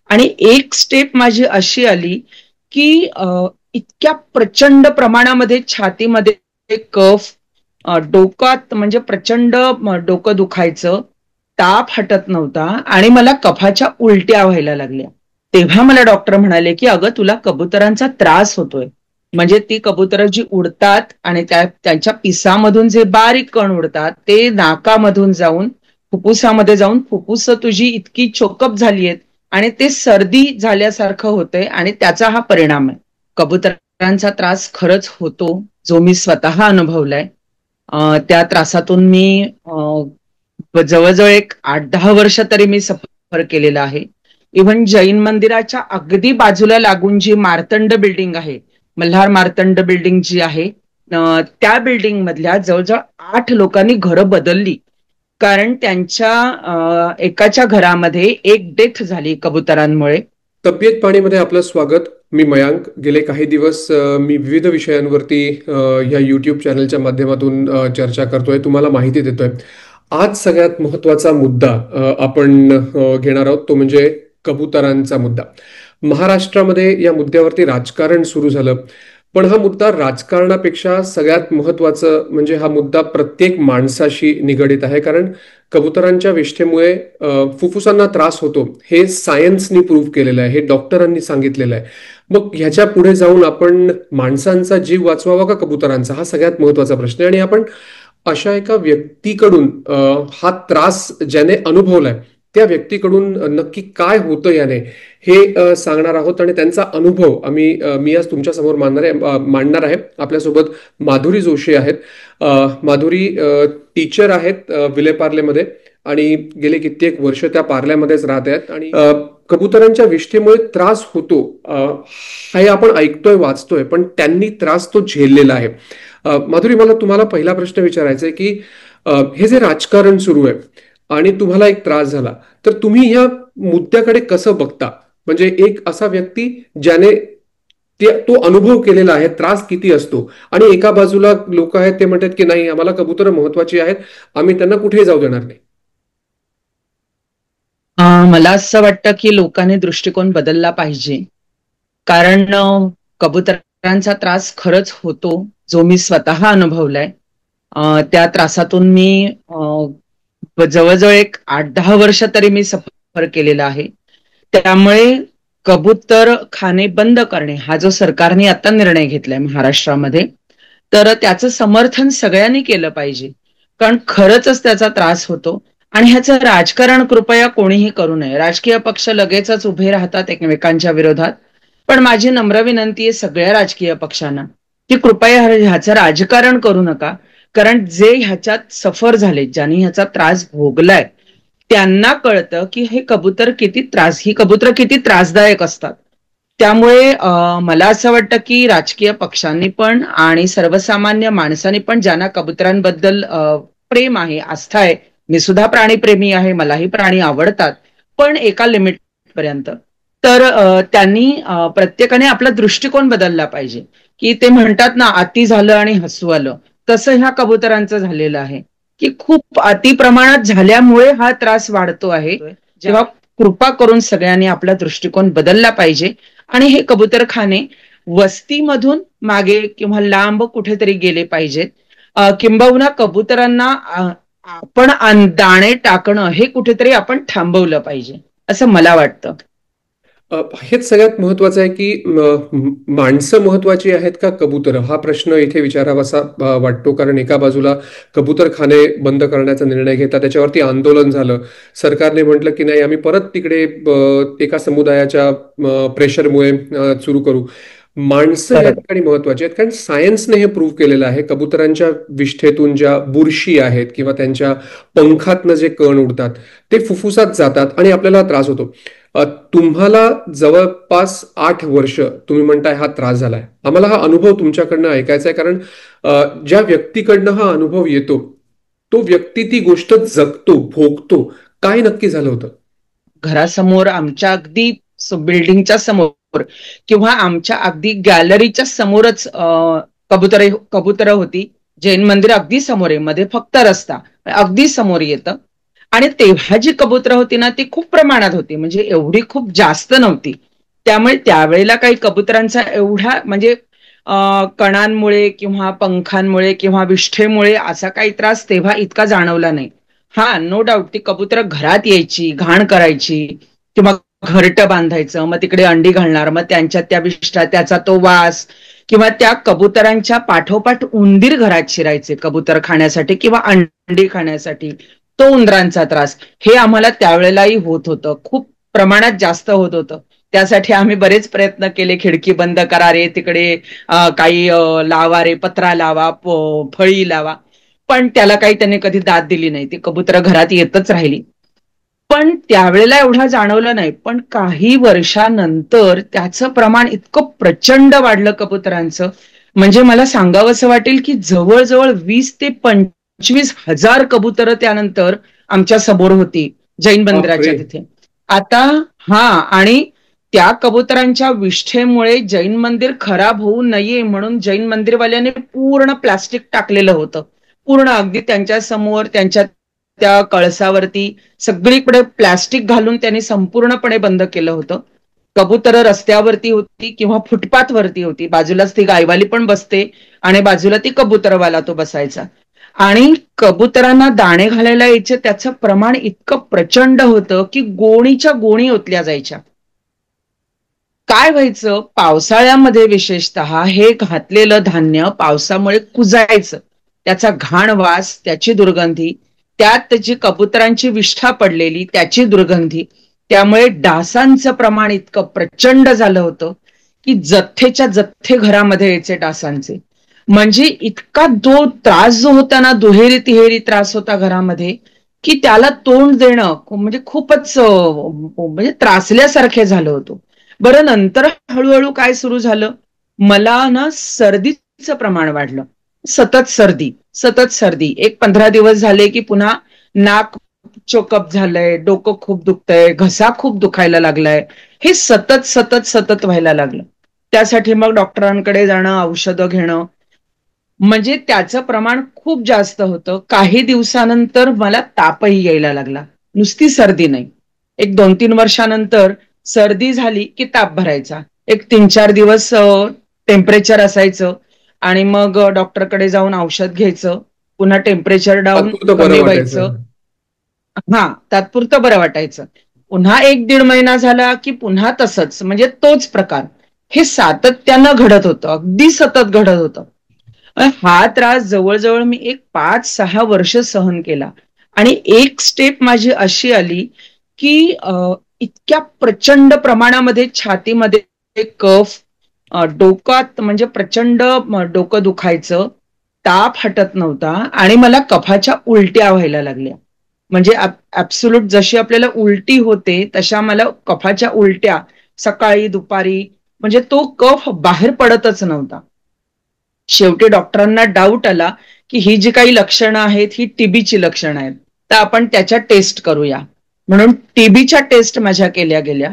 आणि एक स्टेप माझी अशी आली की इतक्या प्रचंड प्रमाणामध्ये छातीमध्ये कफ, डोकात म्हणजे प्रचंड डोकं दुखायचं, ताप हटत नव्हता आणि मला कफाच्या उलट्या व्हायला लागल्या. तेव्हा मला डॉक्टर म्हणाले की अगं तुला कबुतरांचा त्रास होतोय. म्हणजे ती कबुतरं जी उडतात आणि त्यांच्या पिसामधून जे बारीक कण उडतात ते नाकामधून जाऊन फुफ्फुसामध्ये जाऊन फुफ्फुस तुझी इतकी चोकअप झाली आहेत आणि ते सर्दी झाल्यासारखं होतंय आणि त्याचा हा परिणाम आहे. कबुतरांचा त्रास खरंच होतो, जो मी स्वतः अनुभवलाय. त्या त्रासातून मी जवळजवळ एक 8-10 वर्ष तरी मी सफर केलेला आहे. इव्हन जैन मंदिराच्या अगदी बाजूला लागून जी मार्तंड बिल्डिंग आहे, मल्हार मार्तंड बिल्डिंग जी आहे, त्या बिल्डिंग मधल्या जवळजवळ 8 लोकांनी घरं बदलली. कारण त्यांच्या एकाच्या घरामध्ये एक डेथ झाली कबुतरांमुळे. तब्येत पाणीमध्ये आपलं स्वागत. मी मयांक. गेले काही दिवस मी विविध विषयांवरती या यूट्यूब चॅनलच्या माध्यमातून चर्चा करतोय, तुम्हाला माहिती देतोय. आज सगळ्यात महत्वाचा मुद्दा आपण घेणार आहोत, तो म्हणजे कबुतरांचा मुद्दा. महाराष्ट्रामध्ये या मुद्द्यावरती राजकारण सुरू झालं, पण हा मुद्दा राजकारणापेक्षा सगळ्यात महत्वाचं म्हणजे हा मुद्दा प्रत्येक माणसाशी निगडित आहे. कारण कबुतरांच्या विष्ठेमुळे फुफ्फुसांना त्रास होतो, हे सायन्सनी प्रूव्ह केलेलं आहे, हे डॉक्टरांनी सांगितलेलं आहे. मग ह्याच्या पुढे जाऊन आपण माणसांचा जीव वाचवावा का कबुतरांचा, हा सगळ्यात महत्वाचा प्रश्न आहे. आणि आपण अशा एका व्यक्तीकडून हा त्रास ज्याने अनुभवलाय त्या व्यक्तीकडून नक्की काय होतं याने हे सांगणार आहोत. आणि त्यांचा अनुभव मी आज तुमच्या समोर मांडणार आहे. आपल्यासोबत माधुरी जोशी आहेत. माधुरी टीचर आहेत विलेपार्लेमध्ये आणि गेले कित्येक वर्ष त्या पार्ल्यामध्येच राहत आहेत. आणि कबुतरांच्या विष्ठेमुळे त्रास होतो हे आपण ऐकतोय, वाचतोय, पण त्यांनी त्रास तो झेललेला आहे. माधुरी, मला तुम्हाला पहिला प्रश्न विचारायचा आहे की हे जे राजकारण सुरू आहे आणि तुम्हाला एक त्रास झाला, तर तुम्ही या मुद्द्याकडे कसं बघता? म्हणजे एक असा व्यक्ती ज्याने तो अनुभव केलेला आहे, त्रास किती असतो, आणि एका बाजूला लोक आहेत ते म्हणतात की नाही, आम्हाला कबुतरं महत्वाची आहेत, आम्ही त्यांना कुठेही जाऊ देणार नाही. मला असं वाटतं की लोकांनी दृष्टिकोन बदलला पाहिजे. कारण कबुतरांचा त्रास खरंच होतो, जो मी स्वतः अनुभवलाय. त्या त्रासातून मी जवळजवळ एक 8-10 वर्ष तरी मी सफर केलेला आहे. त्यामुळे कबूतर खाणे बंद करणे हा जो सरकारने आता निर्णय घेतलाय महाराष्ट्रामध्ये, तर त्याचं समर्थन सगळ्यांनी केलं पाहिजे. कारण खरंच त्याचा त्रास होतो आणि ह्याचं राजकारण कृपया कोणीही करू नये. राजकीय पक्ष लगेचच उभे राहतात एकमेकांच्या विरोधात, पण माझी नम्र विनंती आहे सगळ्या राजकीय पक्षांना की कृपया ह्याचं राजकारण करू नका. कारण जे ह्याच्यात सफर झाले, ज्यांनी ह्याचा त्रास भोगलाय, त्यांना कळतं की ही कबुतर किती त्रासदायक असतात. त्यामुळे मला असं वाटतं की राजकीय पक्षांनी पण आणि सर्वसामान्य माणसांनी पण, ज्यांना कबुतरांबद्दल प्रेम आहे, आस्था आहे, मी सुद्धा प्राणीप्रेमी आहे, मलाही प्राणी आवडतात, पण एका लिमिट पर्यंत, तर त्यांनी प्रत्येकाने आपला दृष्टिकोन बदलला पाहिजे. की ते म्हणतात ना, अति झालं आणि हसू आलं, तसं ह्या कबुतरांचं झालेलं आहे की खूप अति प्रमाणात झाल्यामुळे हा त्रास वाढतो आहे. जेव्हा कृपा करून सगळ्यांनी आपला दृष्टिकोन बदलला पाहिजे आणि हे कबूतरखाने वस्तीमधून मागे किंवा लांब कुठेतरी गेले पाहिजेत. किंबहुना कबुतरांना आपण दाणे टाकणं हे कुठेतरी आपण थांबवलं पाहिजे, असं मला वाटतं. हेच सगळ्यात महत्वाचं आहे की माणसं महत्वाची आहेत का कबुतरं, हा प्रश्न इथे विचारावासा वाटतो. कारण एका बाजूला कबूतरखाने बंद करण्याचा निर्णय घेता, त्याच्यावरती आंदोलन झालं, सरकारने म्हटलं की नाही, आम्ही परत तिकडे एका समुदायाच्या प्रेशरमुळे सुरू करू. माणसं या ठिकाणी महत्वाची आहेत, कारण सायन्सने हे प्रूव्ह केलेलं आहे. कबुतरांच्या विष्ठेतून ज्या बुरशी आहेत किंवा त्यांच्या पंखातनं जे कण उडतात ते फुफ्फुसात जातात आणि आपल्याला त्रास होतो. तुम्हाला जवळपास 8 वर्ष तुम्ही म्हणताय हा त्रास झालाय. आम्हाला हा अनुभव तुमच्याकडनं ऐकायचा आहे, कारण ज्या व्यक्तीकडनं हा अनुभव येतो तो व्यक्ती ती गोष्ट जगतो, भोगतो. काय नक्की झालं होतं? घरासमोर, आमच्या अगदी बिल्डिंगच्या समोर किंवा आमच्या अगदी गॅलरीच्या समोरच कबुतरं होती. जैन मंदिर अगदी समोर आहे, मध्ये फक्त रस्ता, अगदी समोर येतं. आणि तेव्हा जी कबुतरं होती ना ती खूप प्रमाणात होती, म्हणजे एवढी खूप जास्त नव्हती. त्यामुळे त्यावेळेला काही कबुतरांचा एवढा म्हणजे कणांमुळे किंवा पंखांमुळे किंवा विष्ठेमुळे असा काही त्रास तेव्हा इतका जाणवला नाही. हा, नो डाऊट ती कबुतरं घरात यायची, घाण करायची किंवा घरटं बांधायचं, मग तिकडे अंडी घालणार, मग त्यांच्या त्या विष्ठा, त्याचा तो वास, किंवा त्या कबुतरांच्या पाठोपाठ उंदीर घरात शिरायचे कबूतर खाण्यासाठी किंवा अंडी खाण्यासाठी, तो उंदरांचा त्रास, हे आम्हाला त्यावेळेलाही होत होतं, खूप प्रमाणात जास्त होत होतं. त्यासाठी आम्ही बरेच प्रयत्न केले, खिडकी बंद करा रे, तिकडे काही लावा रे, पत्रा लावा, फळी लावा, पण त्याला काही त्यांनी कधी दाद दिली नाही. ती कबुतरं घरात येतच राहिली. पण त्यावेळेला एवढा जाणवलं नाही, पण काही वर्षानंतर त्याचं प्रमाण इतकं प्रचंड वाढलं कबुतरांचं, म्हणजे मला सांगावंसं वाटेल की जवळजवळ 20,000 ते 25,000 कबुतरं त्यानंतर आमच्या समोर होती जैन बापरे. मंदिराच्या तिथे. आता हा, आणि त्या कबुतरांच्या विष्ठेमुळे जैन मंदिर खराब होऊ नये म्हणून जैन मंदिरवाल्याने पूर्ण प्लास्टिक टाकलेलं होतं, पूर्ण अगदी त्यांच्या समोर, त्यांच्या त्या कळसावरती सगळीकडे प्लास्टिक घालून त्यांनी संपूर्णपणे बंद केलं होतं. कबुतरं रस्त्यावरती होती किंवा फुटपाथवरती होती, बाजूलाच ती गायवाली पण बसते आणि बाजूला ती कबुतरवाला तो बसायचा, आणि कबुतरांना दाणे घालायला यायचे त्याचं प्रमाण इतकं प्रचंड होतं की गोणीच्या गोणी ओतल्या जायच्या. काय व्हायचं, पावसाळ्यामध्ये विशेषतः हे घातलेलं धान्य पावसामुळे कुजायचं, त्याचा घाण वास, त्याची दुर्गंधी, त्यात त्याची कबुतरांची विष्ठा पडलेली त्याची दुर्गंधी, त्यामुळे डासांचं प्रमाण इतकं प्रचंड झालं होतं की जथ्थेच्या जथ्थे घरामध्ये यायचे डासांचे. म्हणजे इतका जो त्रास जो होता ना, दुहेरी तिहेरी त्रास होता घरामध्ये, की त्याला तोंड देणं म्हणजे खूपच म्हणजे त्रासल्यासारखे झालं होतं. बरं, नंतर हळूहळू काय सुरू झालं, मला ना सर्दीचं प्रमाण वाढलं, सतत सर्दी, सतत सर्दी. एक 15 दिवस झाले की पुन्हा नाक चोकअप झालंय, डोकं खूप दुखतंय, घसा खूप दुखायला लागलाय, हे सतत सतत सतत व्हायला लागलं. त्यासाठी मग डॉक्टरांकडे जाणं, औषधं घेणं, म्हणजे त्याचं प्रमाण खूप जास्त होतं. काही दिवसानंतर मला तापही यायला लागला, नुसती सर्दी नाही. एक 2-3 वर्षानंतर सर्दी झाली की ताप भरायचा, एक 3-4 दिवस टेम्परेचर असायचं, आणि मग डॉक्टरकडे जाऊन औषध घ्यायचं, पुन्हा टेम्परेचर डाऊन, तात्पुरतं बरं कमी व्हायचं. वाटायचं. हा, तात्पुरतं बरं वाटायचं. पुन्हा 1-1.5 महिना झाला की पुन्हा तसंच, म्हणजे तोच प्रकार. हे सातत्यानं घडत होतं, अगदी सतत घडत होतं. हा त्रास जवळजवळ मी एक 5-6 वर्ष सहन केला. आणि एक स्टेप माझी अशी आली की इतक्या प्रचंड प्रमाणामध्ये छातीमध्ये कफ, डोकात म्हणजे प्रचंड डोकं दुखायचं, ताप हटत नव्हता, आणि मला कफाच्या उलट्या व्हायला लागल्या. म्हणजे ऍब्सोल्यूट जशी आपल्याला उलटी होते तशा मला कफाच्या उलट्या, सकाळी दुपारी, म्हणजे तो कफ बाहेर पडतच नव्हता. शेवटी डॉक्टरांना डाऊट आला की ही जी काही लक्षणं आहेत ही टीबीची लक्षणं आहेत, तर आपण त्याच्या टेस्ट करूया, म्हणून टीबीच्या टेस्ट माझ्या केल्या गेल्या.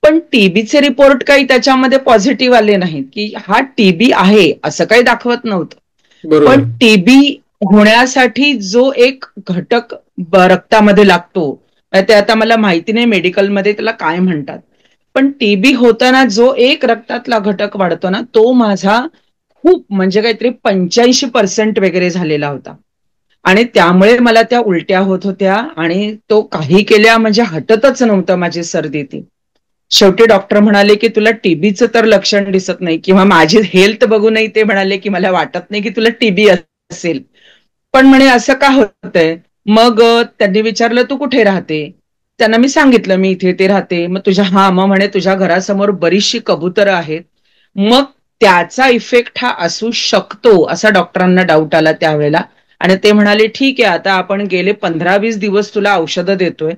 पण टीबीचे रिपोर्ट काही त्याच्यामध्ये पॉझिटिव्ह आले नाहीत, की हा टीबी आहे असं काही दाखवत नव्हतं. पण बरोबर. टीबी होण्यासाठी जो एक घटक रक्तामध्ये लागतो, ते आता मला माहिती नाही मेडिकलमध्ये त्याला काय म्हणतात, पण टीबी होताना जो एक रक्तातला घटक वाढतो ना, तो माझा खूप म्हणजे काहीतरी 85% वगैरे झालेला होता, आणि त्यामुळे मला त्या उलट्या होत होत्या, आणि तो काही केल्या म्हणजे हटतच नव्हतं माझी सर्दी ती. शेवटी डॉक्टर म्हणाले की तुला टीबीचं तर लक्षण दिसत नाही, किंवा माझी हेल्थ बघूनही ते म्हणाले की मला वाटत नाही की तुला टीबी असेल, पण म्हणे असं का होतंय. मग त्यांनी विचारलं तू कुठे राहते, त्यांना मी सांगितलं मी इथे ते राहते. मग मग म्हणे तुझ्या घरासमोर बरीचशी कबुतरं आहेत, मग त्याचा इफेक्ट हा असू शकतो असा डॉक्टरांना डाऊट आला त्यावेळेला. आणि ते म्हणाले ठीक आहे, आता आपण गेले 15-20 दिवस तुला औषधं देतोय,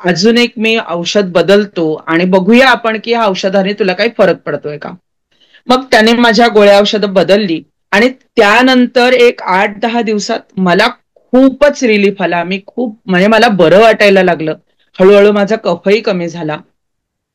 अजून एक मी औषध बदलतो आणि बघूया आपण की ह्या औषधाने तुला काही फरक पडतोय का. मग त्याने माझ्या गोळ्या औषधं बदलली, आणि त्यानंतर एक 8-10 दिवसात मला खूपच रिलीफ आला. मी खूप म्हणजे मला बरं वाटायला लागलं, हळूहळू माझा कफही कमी झाला.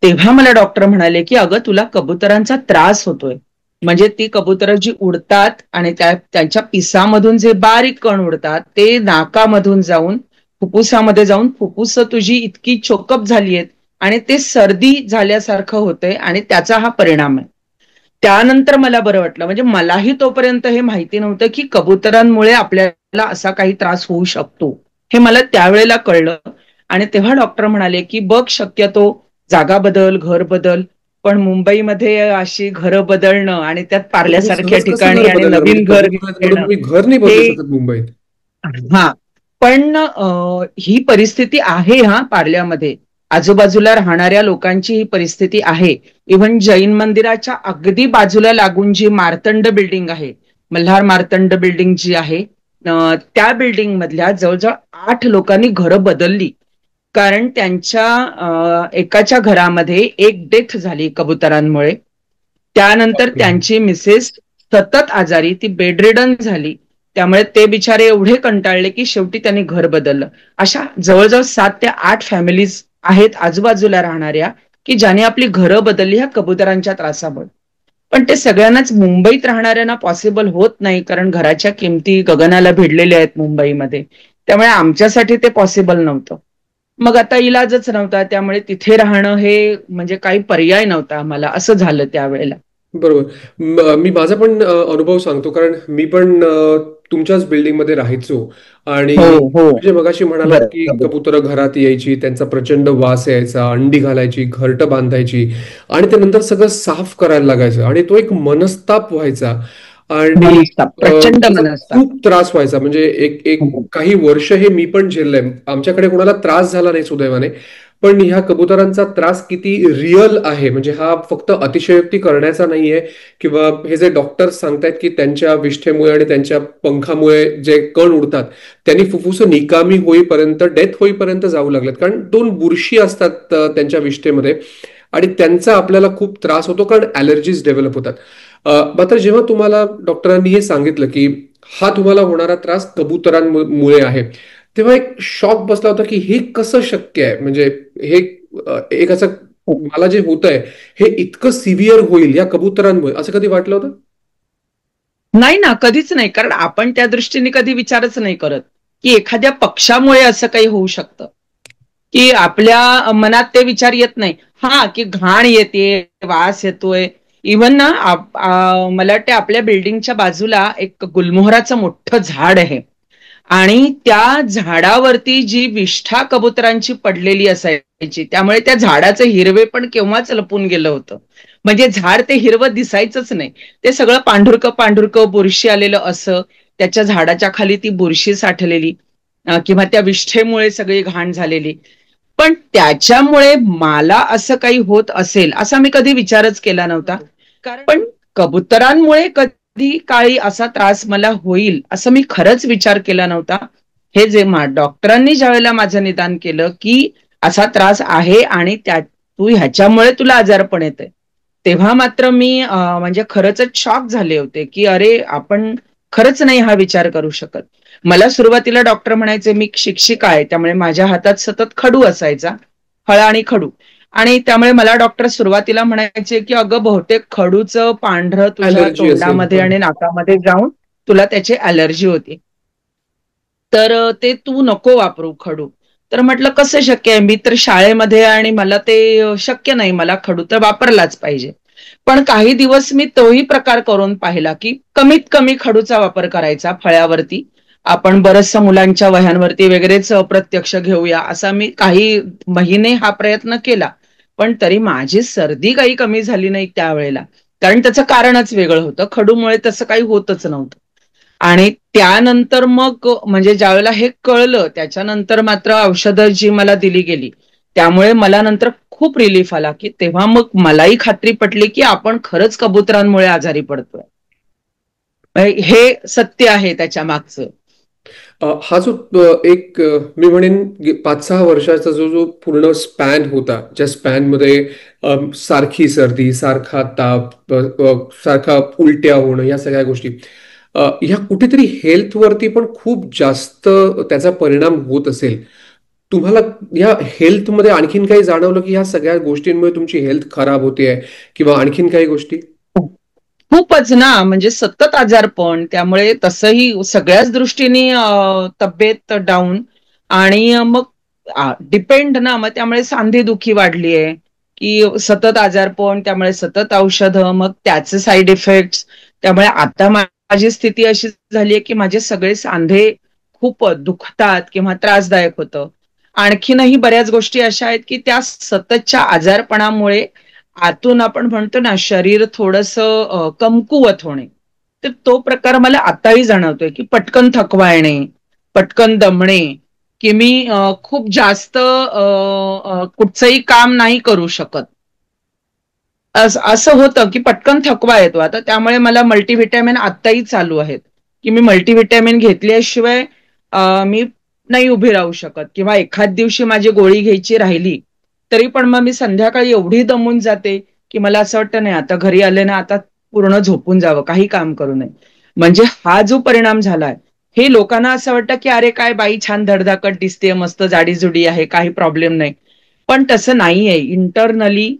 तेव्हा मला डॉक्टर म्हणाले की अगं तुला कबुतरांचा त्रास होतोय, म्हणजे ती कबुतरं जी उडतात आणि त्यांच्या पिसामधून जे बारीक कण उडतात ते नाकामधून जाऊन फुफ्फुसामध्ये जाऊन फुफ्फुस तुझी इतकी चोकअप झाली आहेत आणि ते सर्दी झाल्यासारखं होतंय आणि त्याचा हा परिणाम आहे. त्यानंतर मला बरं वाटलं. म्हणजे मलाही तोपर्यंत हे माहिती नव्हतं की कबुतरांमुळे आपल्याला असा काही त्रास होऊ शकतो, हे मला त्यावेळेला कळलं. आणि तेव्हा डॉक्टर म्हणाले की बघ, शक्यतो जागा बदल, घर बदल. पण मुंबईमध्ये अशी घरं बदलणं आणि त्यात तुम्ही पार्ल्यासारख्या सहज कसं ठिकाणी घर आणि बदलणार? म्हणजे नवीन घर कबूतर आहेत म्हणून घेणं तुम्ही घर नाही हे, बदलू शकत मुंबईत. हा, पण ही परिस्थिती आहे हा पार्ल्यामध्ये. आजूबाजूला राहणाऱ्या लोकांची ही परिस्थिती आहे. इव्हन जैन मंदिराच्या अगदी बाजूला लागून जी मार्तंड बिल्डिंग आहे, मल्हार मार्तंड बिल्डिंग जी आहे, त्या बिल्डिंग मधल्या जवळजवळ 8 लोकांनी घरं बदलली. कारण त्यांच्या एकाच्या घरामध्ये एक डेथ झाली कबुतरांमुळे. त्यानंतर त्यांची मिसेस सतत आजारी, ती बेडरिडन झाली. त्यामुळे ते बिचारे एवढे कंटाळले की शेवटी त्यांनी घर बदललं. अशा जवळजवळ 7 ते 8 फॅमिलीज आहेत आजूबाजूला राहणाऱ्या की ज्याने आपली घरं बदलली ह्या कबुतरांच्या त्रासामुळे. पण ते सगळ्यांनाच मुंबईत राहणाऱ्यांना पॉसिबल होत नाही, कारण घराच्या किमती गगनाला भिडलेल्या आहेत मुंबईमध्ये. त्यामुळे आमच्यासाठी ते पॉसिबल नव्हतं. मग आता इलाजच नव्हता, त्यामुळे तिथे राहणं हे म्हणजे काही पर्याय नव्हता आम्हाला, असं झालं त्यावेळेला. बरोबर. मी माझा पण अनुभव सांगतो, कारण मी पण तुमच्याच बिल्डिंगमध्ये राहायचो. आणि हो, हो. तुम्ही जे मगाशी म्हणालात की बरोबर. कबुतरं घरात यायची, त्यांचा प्रचंड वास यायचा, अंडी घालायची, घरटं बांधायची आणि ते नंतर सगळं साफ करायला लागायचं आणि तो एक मनस्ताप व्हायचा. आणि मनस्ताप, प्रचंड त्याचा मनस्ताप. खूप त्रास व्हायचा. म्हणजे एक एक काही वर्ष हे मी पण झेललंय. आमच्याकडे कोणाला त्रास झाला नाही सुदैवाने. पण ह्या कबुतरांचा त्रास किती रिअल आहे, म्हणजे हा फक्त अतिशयोक्ती करण्याचा नाहीये. किंवा हे जे डॉक्टर्स सांगतायत की त्यांच्या विष्ठेमुळे आणि त्यांच्या पंखामुळे जे कण उडतात त्यांनी फुफ्फुस निकामी होईपर्यंत, डेथ होईपर्यंत जाऊ लागलेत. कारण 2 बुरशी असतात त्यांच्या विष्ठेमध्ये आणि त्यांचा आपल्याला खूप त्रास होतो, कारण ॲलर्जीज डेव्हलप होतात. मात्र जेव्हा तुम्हाला डॉक्टरांनी हे सांगितलं की हा तुम्हाला होणारा त्रास कबुतरांमुळे आहे, तेव्हा एक शॉक बसला होता की हे कसं शक्य आहे. म्हणजे हे एक असं मला जे होत आहे हे इतकं सिव्हिअर होईल या कबुतरांमुळे, असं कधी वाटलं होतं? नाही ना, कधीच नाही. कारण आपण त्या दृष्टीने कधी विचारच नाही करत की एखाद्या पक्षामुळे असं काही होऊ शकतं, की आपल्या मनात ते विचार येत नाही. हा, की घाण येते, वास येतोय. इव्हन ना, मला वाटतं आपल्या बिल्डिंगच्या बाजूला एक गुलमोहराचं मोठं झाड आहे आणि त्या झाडावरती जी विष्ठा कबुतरांची पडलेली असायची, त्यामुळे त्या झाडाचं हिरवे पण केव्हाच लपून गेलं होतं. म्हणजे झाड ते हिरवं दिसायचंच नाही. ते सगळं पांढुरकं पांढुरकं, बुरशी आलेलं असं. त्याच्या झाडाच्या खाली ती बुरशी साठलेली, किंवा त्या विष्ठेमुळे सगळी घाण झालेली. पण त्याच्यामुळे मला असं काही होत असेल असा मी कधी विचारच केला नव्हता. पण कबुतरांमुळे कधी काळी असा त्रास मला होईल असं मी खरंच विचार केला नव्हता. हे जे डॉक्टरांनी ज्यावेळेला माझं निदान केलं की असा त्रास आहे आणि तू ह्याच्यामुळे तुला आजारपण येतंय, तेव्हा मात्र मी म्हणजे खरंच शॉक झाले होते की अरे, आपण खरंच नाही हा विचार करू शकत. मला सुरुवातीला डॉक्टर म्हणायचे, मी शिक्षिका आहे त्यामुळे माझ्या हातात सतत खडू असायचा, हळा आणि खडू. आणि त्यामुळे मला डॉक्टर सुरुवातीला म्हणायचे की अगं, बहुतेक खडूचं पांढरं तुझ्या ॲलर्जी असेल. तोंडामध्ये आणि नाकामध्ये जाऊन तुला त्याची ॲलर्जी होती, तर ते तू नको वापरू खडू. तर म्हटलं कसं शक्य आहे, मी तर शाळेमध्ये आणि मला ते शक्य नाही, मला खडू तर वापरलाच पाहिजे. पण काही दिवस मी तोही प्रकार करून पाहिला की कमीत कमी खडूचा वापर करायचा फळ्यावरती. आपण बरचसं मुलांच्या वह्यांवरती वगैरेच प्रत्यक्ष घेऊया असा मी काही महिने हा प्रयत्न केला. पण तरी माझी सर्दी काही कमी झाली नाही त्यावेळेला, कारण त्याचं कारणच वेगळं होतं. खडूमुळे तसं काही होतच नव्हतं. आणि त्यानंतर मग म्हणजे ज्यावेळेला हे कळलं, त्याच्यानंतर मात्र औषधं जी मला दिली गेली त्यामुळे मला नंतर खूप रिलीफ आला, की तेव्हा मग मलाही खात्री पटली की आपण खरंच कबुतरांमुळे आजारी पडतोय. हे सत्य आहे त्याच्या मागचं. हा जो मी म्हणेन 5-6 वर्षाचा जो जो पूर्ण स्पॅन होता, ज्या स्पॅनमध्ये सारखी सर्दी, सारखा ताप, सारखा उलट्या होणं, या सगळ्या गोष्टी ह्या कुठेतरी हेल्थवरती पण खूप जास्त त्याचा परिणाम होत असेल. तुम्हाला या हेल्थमध्ये आणखीन काही जाणवलं की ह्या सगळ्या गोष्टींमुळे तुमची हेल्थ खराब होते किंवा आणखीन काही गोष्टी? खूपच ना, म्हणजे सतत आजारपण, त्यामुळे तसंही सगळ्याच दृष्टीने तब्येत डाऊन. आणि मग डिपेंड ना, मग त्यामुळे सांधेदुखी वाढली आहे की सतत आजारपण, त्यामुळे सतत औषधं, मग त्याचे साईड इफेक्ट्स. त्यामुळे आता माझी स्थिती अशी झाली आहे की माझे सगळे सांधे खूप दुखतात किंवा त्रासदायक होतं. आणखीनही बऱ्याच गोष्टी अशा आहेत की त्या सततच्या आजारपणामुळे आतून आपण म्हणतो ना शरीर थोडंसं कमकुवत होणे, तर तो प्रकार मला आताही जाणवतोय की पटकन थकवा येणे, पटकन दमणे, की मी खूप जास्त कुठचंही काम नाही करू शकत. असं होतं की पटकन थकवा येतो. आता त्यामुळे मला मल्टीव्हिटॅमिन आत्ताही चालू आहेत की मी मल्टीव्हिटॅमिन घेतल्याशिवाय मी नाही उभी राहू शकत, किंवा एखाद दिवशी माझी गोळी घ्यायची राहिली तरी पण मग मी संध्याकाळी एवढी दमून जाते की मला असं वाटतं नाही आता घरी आले ना, आता पूर्ण झोपून जावं, काही काम करू नये. म्हणजे हा जो परिणाम झालाय, हे लोकांना असं वाटतं की अरे काय बाई छान धडधाकट दिसते, मस्त जाडीजुडी आहे, काही प्रॉब्लेम नाही. पण तसं नाहीये. इंटरनली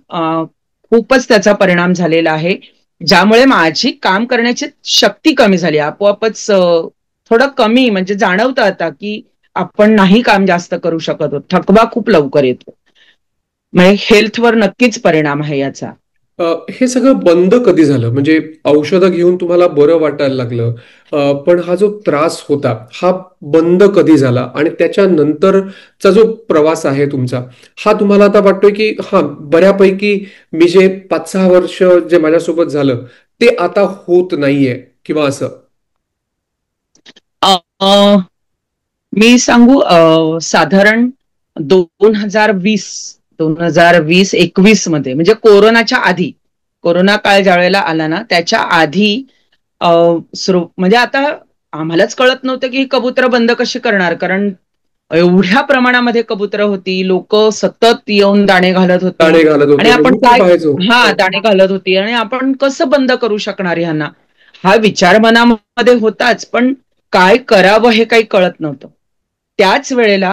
खूपच त्याचा परिणाम झालेला आहे, ज्यामुळे माझी काम करण्याची शक्ती कमी झाली आपोआपच. थोडं कमी म्हणजे जाणवतं आता की आपण नाही काम जास्त करू शकत आहोत, थकवा खूप लवकर येतो. म्हणजे हेल्थवर नक्कीच परिणाम आहे याचा. हे सगळं बंद कधी झालं? म्हणजे औषधं घेऊन तुम्हाला बरं वाटायला लागलं, पण हा जो त्रास होता हा बंद कधी झाला? आणि त्याच्यानंतरचा जो प्रवास आहे तुमचा, हा तुम्हाला आता वाटतोय की हा बऱ्यापैकी मी जे 5-6 वर्ष जे माझ्यासोबत झालं ते आता होत नाहीये किंवा असं? मी सांगू, साधारण 2020, 2020-21 मध्ये, म्हणजे कोरोनाच्या आधी, कोरोना काळ ज्या वेळेला आला ना त्याच्या आधी म्हणजे आता आम्हालाच कळत नव्हतं की ही कबुतरं बंद कशी करणार, कारण एवढ्या प्रमाणामध्ये कबुतरं होती, लोक सतत येऊन दाणे घालत होती. दाणे घालत आणि होते आणि आपण मी पण काय, पाहायचो. हा दाणे घालत होती आणि आपण कसं बंद करू शकणार ह्यांना, हा विचार मनामध्ये होताच, पण काय करावं हे काही कळत नव्हतं. त्याच वेळेला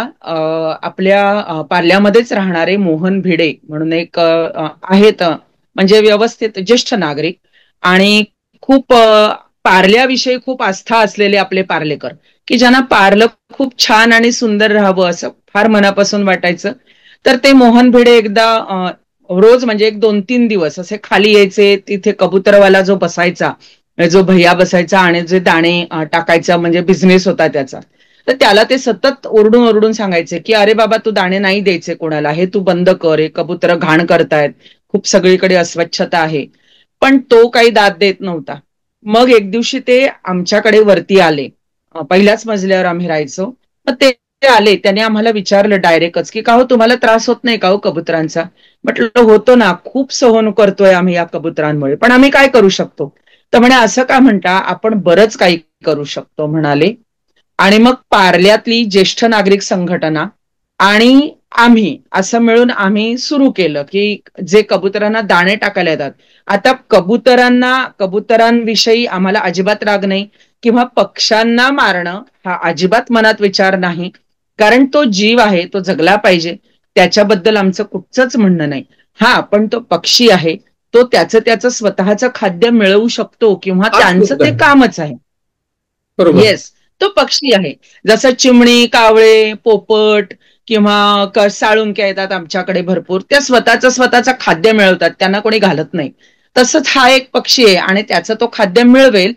आपल्या पार्ल्यामध्येच राहणारे मोहन भिडे म्हणून एक आहेत, म्हणजे व्यवस्थित ज्येष्ठ नागरिक आणि खूप पार्ल्याविषयी खूप आस्था असलेले आपले पार्लेकर, की ज्यांना पार्लं खूप छान आणि सुंदर राहावं असं फार मनापासून वाटायचं. तर ते मोहन भिडे एकदा रोज म्हणजे एक 2-3 दिवस असे खाली यायचे, तिथे कबुतरवाला जो बसायचा, जो भैया बसायचा आणि जे दाणे टाकायचा, म्हणजे बिझनेस होता त्याचा, तर त्याला ते सतत ओरडून ओरडून सांगायचे की अरे बाबा तू दाणे नाही द्यायचे कोणाला, हे तू बंद कर, हे कबुतर घाण करतायत, खूप सगळीकडे अस्वच्छता आहे. पण तो काही दाद देत नव्हता. मग एक दिवशी ते आमच्याकडे वरती आले, पहिल्याच मजल्यावर आम्ही राहायचो. मग ते आले, त्याने आम्हाला विचारलं डायरेक्टच की का हो तुम्हाला त्रास होत नाही का हो कबुतरांचा? म्हटलं होतो ना, खूप सहन करतोय आम्ही या कबुतरांमुळे, पण आम्ही काय करू शकतो? तर म्हणे असं का म्हणता, आपण बरंच काही करू शकतो म्हणाले. आणि मग पार्ल्यातली ज्येष्ठ नागरिक संघटना आणि आम्ही असं मिळून आम्ही सुरू केलं की जे कबुतरांना दाणे टाकायला येतात. आता कबुतरांविषयी आम्हाला अजिबात राग नाही, किंवा पक्ष्यांना मारणं हा अजिबात मनात विचार नाही, कारण तो जीव आहे, तो जगला पाहिजे, त्याच्याबद्दल आमचं कुठचंच म्हणणं नाही. हा, पण तो पक्षी आहे, तो त्याचं स्वतःचं खाद्य मिळवू शकतो, किंवा हाच त्यांचं मुद्दा ते आहे. कामच आहे. बरोबर. येस, तो पक्षी आहे. जसं चिमणी, कावळे, पोपट किंवा साळुंक्या येतात आमच्याकडे भरपूर, त्या स्वतःचं खाद्य मिळवतात, त्यांना कोणी घालत नाही. तसंच हा एक पक्षी आहे आणि त्याचं तो खाद्य मिळवेल,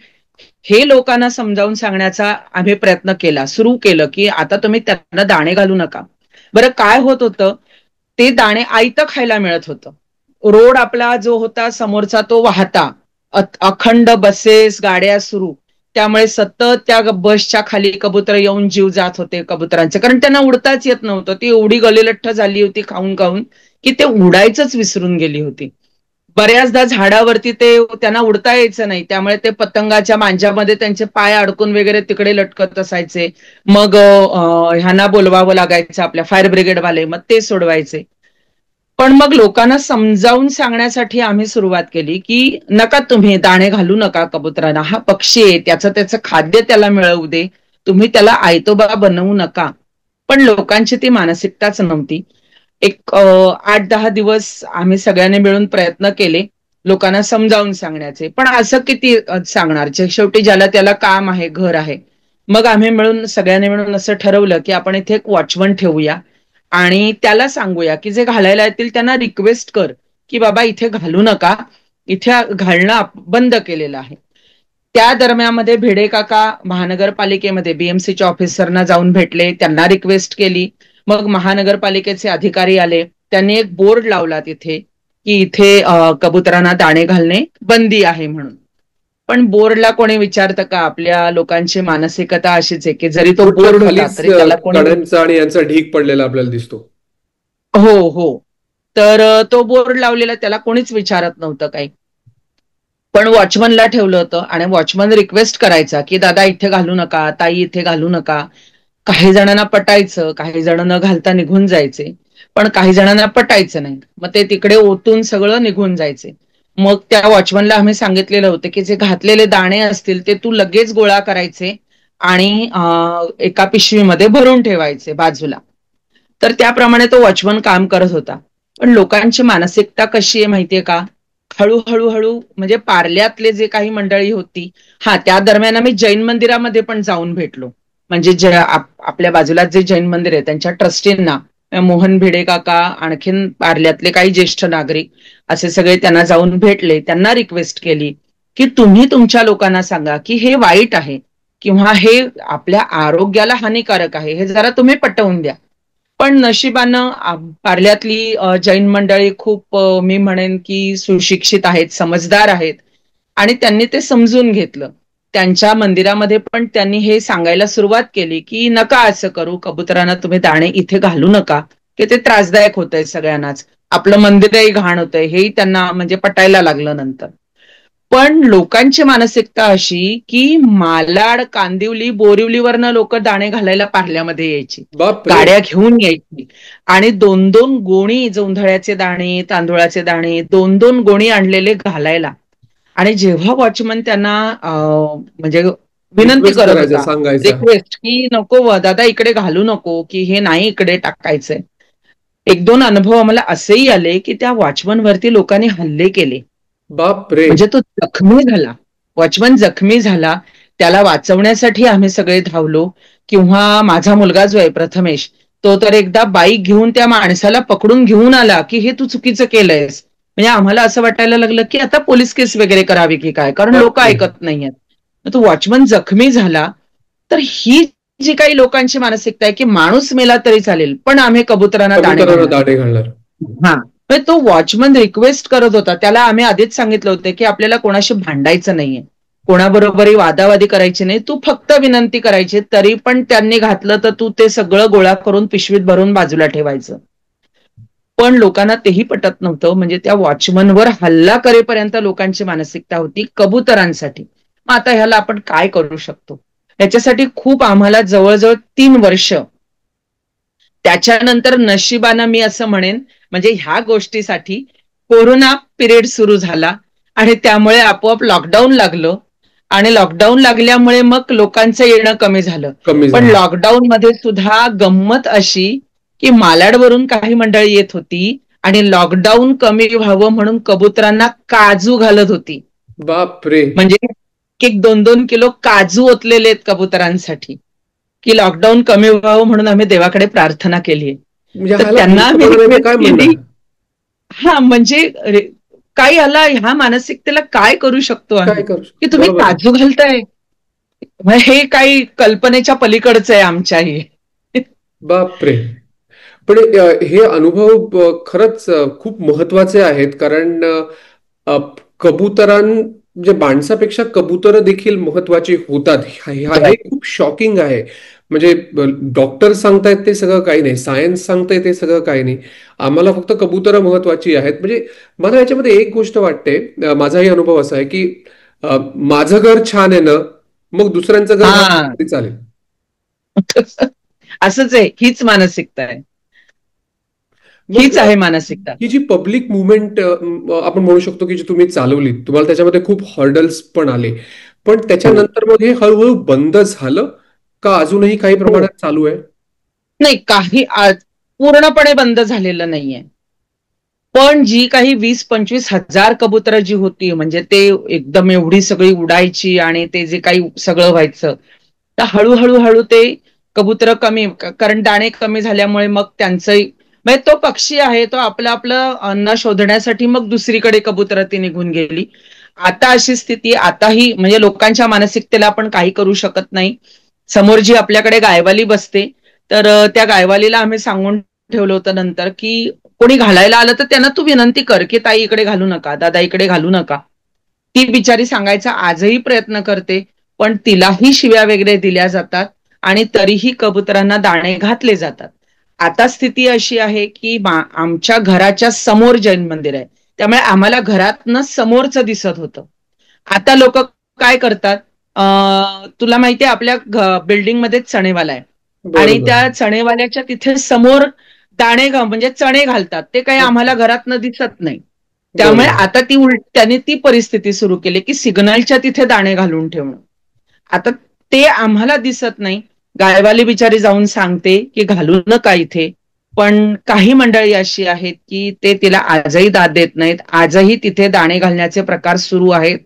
हे लोकांना समजावून सांगण्याचा आम्ही प्रयत्न केला, सुरू केलं की आता तुम्ही त्यांना दाणे घालू नका. बरं काय होत होतं, ते दाणे आयतं खायला मिळत होतं. रोड आपला जो होता समोरचा तो वाहता, अखंड बसेस गाड्या सुरू, त्यामुळे सतत त्या बसच्या खाली कबुतर येऊन जीव जात होते कबुतरांचे, कारण त्यांना उडताच येत नव्हतं. ती एवढी गलिलठ्ठ झाली होती खाऊन खाऊन की ते उडायचंच विसरून गेली होती. बऱ्याचदा झाडावरती ते त्यांना उडता यायचं नाही, त्यामुळे ते पतंगाच्या मांजामध्ये त्यांचे पाय अडकून वगैरे तिकडे लटकत असायचे. मग ह्यांना बोलवावं लागायचं, आपल्या फायर ब्रिगेडवाले, मग ते सोडवायचे. पण मग लोकांना समजावून सांगण्यासाठी आम्ही सुरुवात केली की नका तुम्ही दाणे घालू नका कबुतरांना, हा पक्षी आहे, त्याचं खाद्य त्याला मिळवू दे, तुम्ही त्याला आयतोबा बनवू नका. पण लोकांची ती मानसिकताच नव्हती. एक 8-10 दिवस आम्ही सगळ्यांनी मिळून प्रयत्न केले लोकांना समजावून सांगण्याचे, पण असं किती सांगणार, शेवटी ज्याला त्याला काम आहे, घर आहे. मग आम्ही मिळून सगळ्यांनी मिळून असं ठरवलं की आपण इथे एक वॉचमन ठेवूया आणि त्याला सांगूया की जे घालायला येतील त्यांना रिक्वेस्ट कर की बाबा इथे घालू नका, इथे घालणं बंद केलेलं आहे. त्या दरम्यानमध्ये भिडे काका महानगरपालिकेमध्ये बीएमसीच्या ऑफिसरना जाऊन भेटले, त्यांना रिक्वेस्ट केली. मग महानगरपालिकेचे अधिकारी आले, त्यांनी एक बोर्ड लावला तिथे की इथे कबुतरांना दाणे घालणे बंदी आहे म्हणून. पण बोर्डला कोणी विचारतं का? आपल्या लोकांची मानसिकता अशीच आहे की जरी तो बोटच्या बोर्ड होता खालीच तरी त्याला कोणी कण्यांचा आणि यांचा ढीग पडलेला आपल्याला दिसतो. हो हो. तर तो बोर्ड लावलेला त्याला कोणीच विचारत नव्हतं काही. पण वॉचमनला ठेवलं होतं आणि वॉचमन रिक्वेस्ट करायचा की दादा इथे घालू नका, ताई इथे घालू नका. काही जणांना पटायचं, काही जण न घालता निघून जायचे, पण काही जणांना पटायचं नाही. मग ते तिकडे ओतून सगळं निघून जायचे. मग त्या वॉचमनला आम्ही सांगितलेलं होतं की जे घातलेले दाणे असतील ते तू लगेच गोळा करायचे आणि एका पिशवीमध्ये भरून ठेवायचे बाजूला. तर त्याप्रमाणे तो वॉचमन काम करत होता. पण लोकांची मानसिकता कशी आहे माहितीये का? हळूहळू हळू म्हणजे पार्ल्यातले जे काही मंडळी होती, हा त्या दरम्यान आम्ही जैन मंदिरामध्ये पण जाऊन भेटलो. म्हणजे जे आपल्या बाजूला जे जैन मंदिर आहे त्यांच्या ट्रस्टींना, मोहन भिडे काका, आणखीन पार्ल्यातले काही ज्येष्ठ नागरिक असे सगळे त्यांना जाऊन भेटले. त्यांना रिक्वेस्ट केली की तुम्ही तुमच्या लोकांना सांगा की हे वाईट आहे किंवा हे आपल्या आरोग्याला हानिकारक आहे, हे जरा तुम्ही पटवून द्या. पण नशिबानं पार्ल्यातली जैन मंडळी खूप मी म्हणेन की सुशिक्षित आहेत, समजदार आहेत आणि त्यांनी ते समजून घेतलं. त्यांच्या मंदिरामध्ये पण त्यांनी हे सांगायला सुरुवात केली की नका असं करू, कबुतरांना तुम्ही दाणे इथे घालू नका, की ते त्रासदायक होतंय सगळ्यांनाच, आपलं मंदिरही घाण होतंय, हेही त्यांना म्हणजे पटायला लागलं नंतर. पण लोकांची मानसिकता अशी की मालाड, कांदिवली, बोरिवलीवरनं लोक दाणे घालायला पार्ल्यामध्ये यायची, बापरे! गाड्या घेऊन यायची आणि 2-2 गोणी जोंधळ्याचे दाणे, तांदूळाचे दाणे 2-2 गोणी आणलेले घालायला. आणि जेव्हा वॉचमन त्यांना म्हणजे विनंती रिक्वेस्ट करत करायचा, होता, सांगायचा. रिक्वेस्ट की नको दादा इकडे घालू नको, की हे नाही इकडे टाकायचंय. 1-2 अनुभव आम्हाला असेही आले की त्या वॉचमन वरती लोकांनी हल्ले केले. बापरे! म्हणजे तो जखमी झाला, वॉचमन जखमी झाला. त्याला वाचवण्यासाठी आम्ही सगळे धावलो. किंवा माझा मुलगा जो आहे प्रथमेश, तो तर एकदा बाईक घेऊन त्या माणसाला पकडून घेऊन आला की हे तू चुकीचं केलंयस. म्हणजे आम्हाला असं वाटायला लागलं की आता पोलीस केस वगैरे करावी की काय, कारण लोक बापरे! ऐकत नाहीयेत. तो वॉचमन जखमी झाला. तर ही जी काही लोकांची मानसिकता आहे की माणूस मेला तरी चालेल पण आम्ही कबुतरांना दाणे कबुतरांना घालणार. दाणे घालणार. हा, तो वॉचमन रिक्वेस्ट करत होता. त्याला आम्ही आधीच सांगितलं होतं की आपल्याला कोणाशी भांडायचं नाहीये, कोणाबरोबरही वादावादी करायची नाही, तू फक्त विनंती करायची. तरी पण त्यांनी घातलं तर तू ते सगळं गोळा करून पिशवीत भरून बाजूला ठेवायचं. पण लोकांना तेही पटत नव्हतं. म्हणजे त्या वॉचमनवर हल्ला करेपर्यंत लोकांची मानसिकता होती कबुतरांसाठी. मग आता ह्याला आपण काय करू शकतो? याच्यासाठी खूप आम्हाला जवळजवळ 3 वर्ष, त्याच्यानंतर नशिबानं मी असं म्हणेन म्हणजे ह्या गोष्टीसाठी कोरोना पिरियड सुरू झाला आणि त्यामुळे आपोआप लॉकडाऊन लागलं आणि लॉकडाऊन लागल्यामुळे मग लोकांचं येणं कमी झालं. कमी पण झालं. लॉकडाऊन मध्ये सुद्धा गंमत अशी की मालाडवरून काही मंडळी येत होती आणि लॉकडाऊन कमी व्हावं म्हणून कबुतरांना काजू घालत होती. बापरे! म्हणजे 1-2 किलो काजू ओतलेले आहेत कबुतरांसाठी, की लॉकडाऊन कमी व्हावं म्हणून आम्ही देवाकडे प्रार्थना केली. म्हणजे तर ह्याला त्यांना तुमच्या आम्ही मनाने रिक्वेस्ट काय केली. म्हणणार? हा म्हणजे काय ह्याला ह्या मानसिकतेला काय करू शकतो काय आम्ही करू की शकतो? तुम्ही बरोबर आहे. काजू घालताय? हे काही कल्पनेच्या पलीकडचं आहे आमच्याही. बापरे! पण हे अनुभव खरंच खूप महत्वाचे आहेत. कारण अ, कबुतरां म्हणजे माणसापेक्षा कबुतरं देखील महत्वाची होतात. हे खूप शॉकिंग आहे. म्हणजे डॉक्टर सांगतायत ते सगळं काही नाही, सायन्स सांगताय ते सगळं काही नाही. आम्हाला फक्त कबुतरं महत्वाची आहेत. म्हणजे मला याच्यामध्ये एक गोष्ट वाटते, माझाही अनुभव असा आहे की माझं घर छान आहे ना, मग दुसऱ्यांचं घर घाण हा. तरी चालेल. असंच आहे, हीच मानसिकता आहे, मग हीच आहे मानसिकता. ही जी पब्लिक मुवमेंट आपण म्हणू शकतो की जी तुम्ही चालवली, तुम्हाला त्याच्यामध्ये खूप हर्डल्स पण आले. पण हो त्याच्यानंतर मग हे हळूहळू बंद झालं का अजूनही काही हो. प्रमाणात चालू आहे? नाही, काही पूर्णपणे बंद झालेलं नाहीये. पण जी काही 20-25 हजार कबुतरं जी होती म्हणजे ते एकदम एवढी सगळी उडायची आणि ते जे काही सगळं व्हायचं, तर हळूहळू ते कबूतर कमी, कारण दाणे कमी झाल्यामुळे मग त्यांचंही, म्हणजे तो पक्षी आहे तो आपलं आपलं अन्न शोधण्यासाठी मग दुसरीकडे कबुतर ती निघून गेली. आता अशी स्थिती, आताही म्हणजे लोकांच्या मानसिकतेला आपण काही करू शकत नाही. समोर जी आपल्याकडे गायवाली बसते, तर त्या गायवालीला आम्ही सांगून ठेवलं होतं नंतर, की कोणी घालायला आलं तर त्यांना तू विनंती कर की ताई इकडे घालू नका, दादा इकडे घालू नका. ती बिचारी सांगायचा आजही प्रयत्न करते, पण तिलाही शिव्या वगैरे दिल्या जातात आणि तरीही कबुतरांना दाणे घातले जातात. आता स्थिती अशी आहे की आमच्या घराच्या समोर जैन मंदिर आहे, त्यामुळे आम्हाला घरातनं समोरचं दिसत होतं. आता लोक काय करतात, तुला माहितीये आपल्या बिल्डिंगमध्येच चणेवाला आहे आणि बरोबर. त्या चणेवाल्याच्या तिथे समोर दाणे म्हणजे चणे घालतात, ते काही आम्हाला घरातनं दिसत नाही. त्यामुळे बरोबर. आता त्याने ती परिस्थिती सुरू केली की सिग्नलच्या तिथे दाणे घालून ठेवणं. आता ते आम्हाला दिसत नाही. गायवाली बिचारी जाऊन सांगते की घालू नका इथे, पण काही मंडळी अशी आहेत की ते तिला आजही दाद देत नाहीत. आजही तिथे दाणे घालण्याचे प्रकार सुरू आहेत.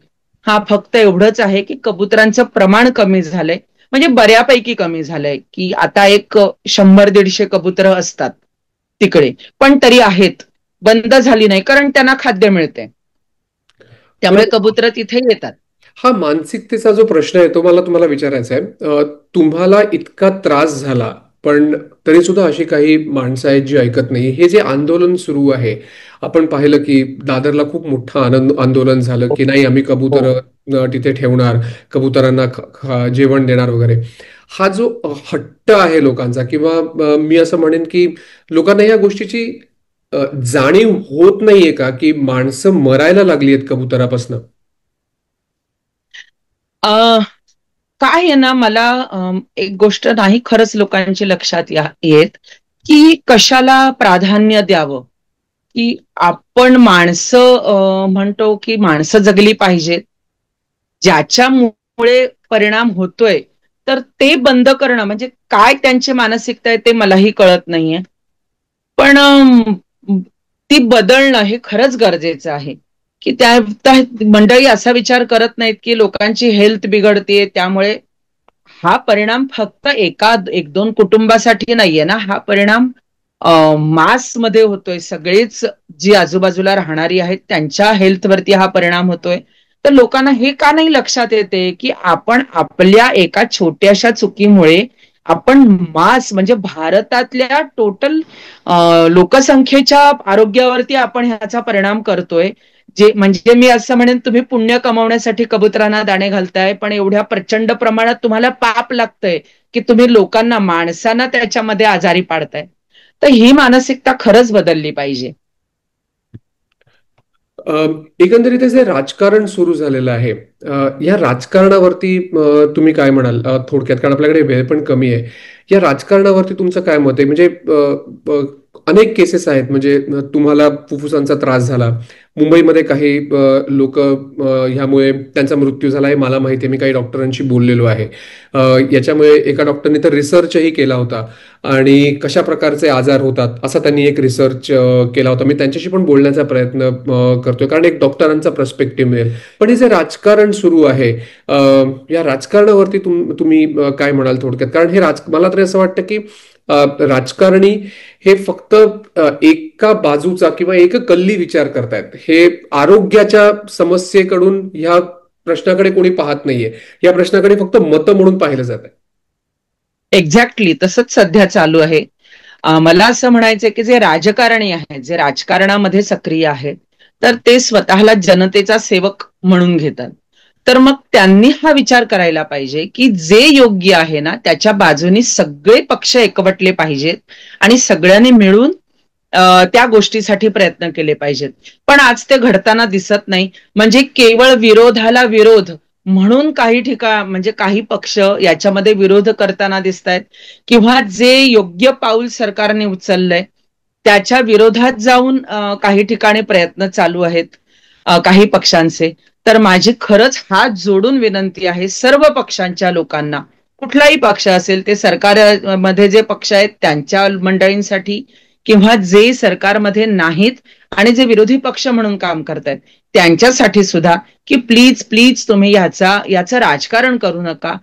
हा फक्त एवढंच आहे की कबुतरांचं प्रमाण कमी झालंय, म्हणजे बऱ्यापैकी कमी झालंय, की आता एक 100-150 कबुतर असतात तिकडे, पण तरी आहेत, बंद झाली नाही, कारण त्यांना खाद्य मिळते, त्यामुळे बरोबर. कबुतर तिथे येतात. हा मानसिकतेचा जो प्रश्न आहे तो मला तुम्हाला विचारायचा आहे. तुम्हाला इतका त्रास झाला, पण तरी सुद्धा अशी काही माणसं आहेत जी ऐकत नाही. हे जे आंदोलन सुरू आहे, आपण पाहिलं की दादरला खूप मोठं आंदोलन झालं की नाही आम्ही कबूतर हो. तिथे ठेवणार, कबुतरांना जेवण देणार वगैरे. हा जो हट्ट आहे लोकांचा, किंवा मी असं म्हणेन की लोकांना या गोष्टीची जाणीव होत नाहीये का की माणसं मरायला लागली आहेत कबुतरापासून? अ काय आहे ना, मला एक गोष्ट नाही खरंच लोकांची लक्षात येत, की कशाला प्राधान्य द्यावं. की आपण माणसं म्हणतो की माणसं जगली पाहिजेत, ज्याच्यामुळे परिणाम होतोय, तर ते बंद करणं म्हणजे काय त्यांची मानसिकता आहे ते मलाही कळत नाहीये. पण ती बदलणं हे खरंच गरजेचं आहे. की त्या मंडळी असा विचार करत नाहीत की लोकांची हेल्थ बिघडते, त्यामुळे हा परिणाम फक्त एक दोन कुटुंबासाठी नाहीये ना, हा परिणाम मास मध्ये होतोय. सगळेच जी आजूबाजूला राहणारी आहेत त्यांच्या हेल्थवरती हा परिणाम होतोय. तर लोकांना हे का नाही लक्षात येते की आपण आपल्या एका छोट्याशा चुकीमुळे आपण मास म्हणजे भारतातल्या टोटल लोकसंख्येच्या आरोग्यावरती आपण ह्याचा परिणाम करतोय. जे म्हणजे मी असं म्हणेन, तुम्ही पुण्य कमवण्यासाठी कबुतरांना दाणे घालताय, पण एवढ्या प्रचंड प्रमाणात तुम्हाला पाप लागतंय की तुम्ही लोकांना, माणसांना त्याच्यामध्ये आजारी पाडताय. तर ही मानसिकता खरंच बदलली पाहिजे. एकंदरीत जे राजकारण सुरू झालेलं आहे, या राजकारणावरती तुम्ही काय म्हणाल थोडक्यात, कारण आपल्याकडे वेळ पण कमी आहे. या राजकारणावरती तुमचं काय मत आहे? म्हणजे अनेक केसेस आहेत, म्हणजे तुम्हाला फुफ्फुसांचा त्रास झाला, मुंबईमध्ये काही लोक ह्यामुळे त्यांचा मृत्यू झाला आहे मला माहिती आहे. मी काही डॉक्टरांशी बोललेलो आहे. याच्यामुळे एका डॉक्टरने तर रिसर्चही केला होता आणि कशा प्रकारचे आजार होतात असा त्यांनी एक रिसर्च केला होता. मी त्यांच्याशी पण बोलण्याचा प्रयत्न करतोय, कारण एक डॉक्टरांचा पर्स्पेक्टिव्ह मिळेल. पण हे जे राजकारण सुरू आहे, या राजकारणावरती तुम्ही काय म्हणाल थोडक्यात? कारण हे मला तरी असं वाटतं की राजकारणी हे फक्त एका बाजूचा किंवा एक कल्ली विचार करतायत. हे आरोग्याच्या समस्येकडून ह्या प्रश्नाकडे कोणी पाहत नाहीये. या प्रश्नाकडे फक्त मतं म्हणून पाहिलं जात आहे. एक्झॅक्टली तसंच सध्या चालू आहे. मला असं म्हणायचंय की जे राजकारणी आहेत, जे राजकारणामध्ये सक्रिय आहेत, तर ते स्वतःला जनतेचा सेवक म्हणून घेतात. तर मग त्यांनी हा विचार करायला पाहिजे की जे योग्य आहे ना त्याच्या बाजूनी सगळे पक्ष एकवटले पाहिजेत आणि सगळ्यांनी मिळून त्या गोष्टीसाठी प्रयत्न केले पाहिजेत. पण आज ते घडताना दिसत नाही. म्हणजे केवळ विरोधाला विरोध म्हणून काही म्हणजे काही पक्ष याच्यामध्ये विरोध करताना दिसत आहेत, किंवा जे योग्य पाऊल सरकारने उचललंय त्याच्या विरोधात जाऊन काही ठिकाणी प्रयत्न चालू आहेत काही पक्षांचे. तर माझी खरंच हात जोडून विनंती आहे सर्व पक्षांच्या लोकांना, कुठलाही पक्ष असेल, ते सरकारमध्ये जे पक्ष आहेत त्यांच्या मंडळींसाठी, किंवा जे सरकारमध्ये नाहीत आणि जे विरोधी पक्ष म्हणून काम करतायत त्यांच्यासाठी सुद्धा, की प्लीज प्लीज तुम्ही याचं राजकारण करू नका.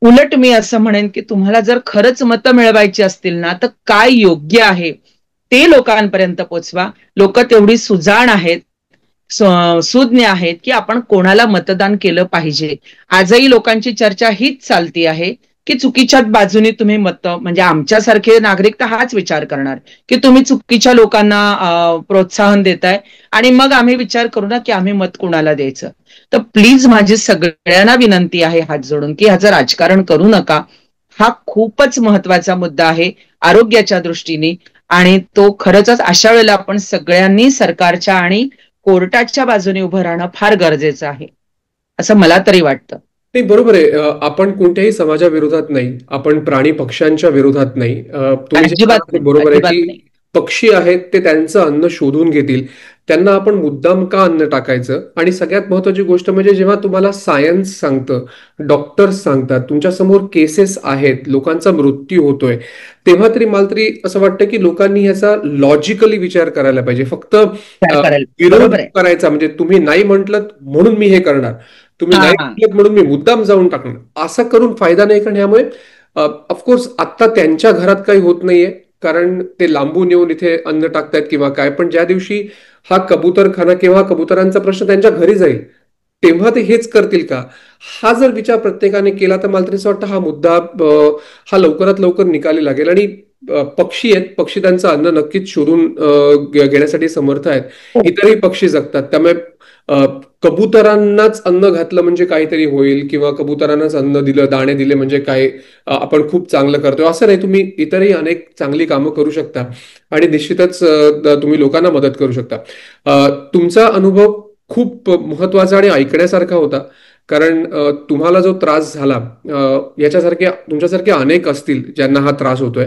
उलट मी असं म्हणेन की तुम्हाला जर खरंच मतं मिळवायची असतील ना, तर काय योग्य आहे ते लोकांपर्यंत पोचवा. लोक तेवढी सुजाण आहेत, सुज्ञ आहेत की आपण कोणाला मतदान केलं पाहिजे. आजही लोकांची चर्चा हीच चालती आहे की चुकीच्या बाजूने तुम्ही मत, म्हणजे आमच्यासारखे नागरिक तर हाच विचार करणार की तुम्ही चुकीच्या लोकांना प्रोत्साहन देताय, आणि मग आम्ही विचार करू ना की आम्ही मत कुणाला द्यायचं. तर प्लीज माझी सगळ्यांना विनंती आहे हात जोडून की ह्याचं राजकारण करू नका. हा खूपच महत्वाचा मुद्दा आहे आरोग्याच्या दृष्टीने, आणि तो खरंच अशा वेळेला आपण सगळ्यांनी सरकारच्या आणि कोर्टाच्या बाजूने उभं राहणं फार गरजेचं आहे, असं मला तरी वाटतं. नाही, बरोबर आहे. आपण कोणत्याही समाजाविरोधात नाही, आपण प्राणी पक्ष्यांच्या विरोधात नाही. तुम्ही जे अजिबात म्हणाले नाही, बरोबर आहे अजिबात की नाही. पक्षी आहेत ते त्यांचं अन्न शोधून घेतील. त्यांना आपण मुद्दाम का अन्न टाकायचं? आणि सगळ्यात महत्वाची गोष्ट म्हणजे जेव्हा तुम्हाला सायन्स सांगतं, डॉक्टर्स सांगतात, तुमच्या समोर केसेस आहेत, लोकांचा मृत्यू होतोय, तेव्हा तरी मला तरी असं वाटतं की लोकांनी ह्याचा लॉजिकली विचार करायला पाहिजे. फक्त विचार करायला विरोध बरोबर आहे. करायचा म्हणजे तुम्ही नाही म्हटलं म्हणून मी हे करणार, तुम्ही हा नाही हा. म्हटलं म्हणून मी मुद्दाम जाऊन टाकणार, असं करून फायदा नाही. कारण यामुळे ऑफकोर्स आत्ता त्यांच्या घरात काही होत नाहीये, कारण ते लांबून येऊन इथे अन्न टाकतायत किंवा काय, पण ज्या दिवशी हा कबूतरखाना किंवा कबुतरांचा प्रश्न त्यांच्या घरी जाईल तेव्हा ते हेच करतील का? हा जर विचार प्रत्येकाने केला तर मला तरी असं वाटतं हा मुद्दा हा लवकरात लवकर निकाली लागेल. आणि पक्षी आहेत, पक्षी त्यांचं अन्न नक्कीच शोधून घेण्यासाठी समर्थ आहेत. हो. इतरही पक्षी जगतात, त्यामुळे अ, कबुतरांनाच अन्न घातलं म्हणजे काहीतरी होईल किंवा कबुतरांनाच अन्न दिलं, दाणे दिले म्हणजे काय आपण खूप चांगलं करतोय असं नाही. तुम्ही इतरही अनेक चांगली कामं करू शकता आणि निश्चितच तुम्ही लोकांना मदत करू शकता. तुमचा अनुभव खूप महत्वाचा आणि ऐकण्यासारखा होता. कारण तुम्हाला जो त्रास झाला, याच्यासारखे तुमच्यासारखे अनेक असतील ज्यांना हा त्रास होतोय.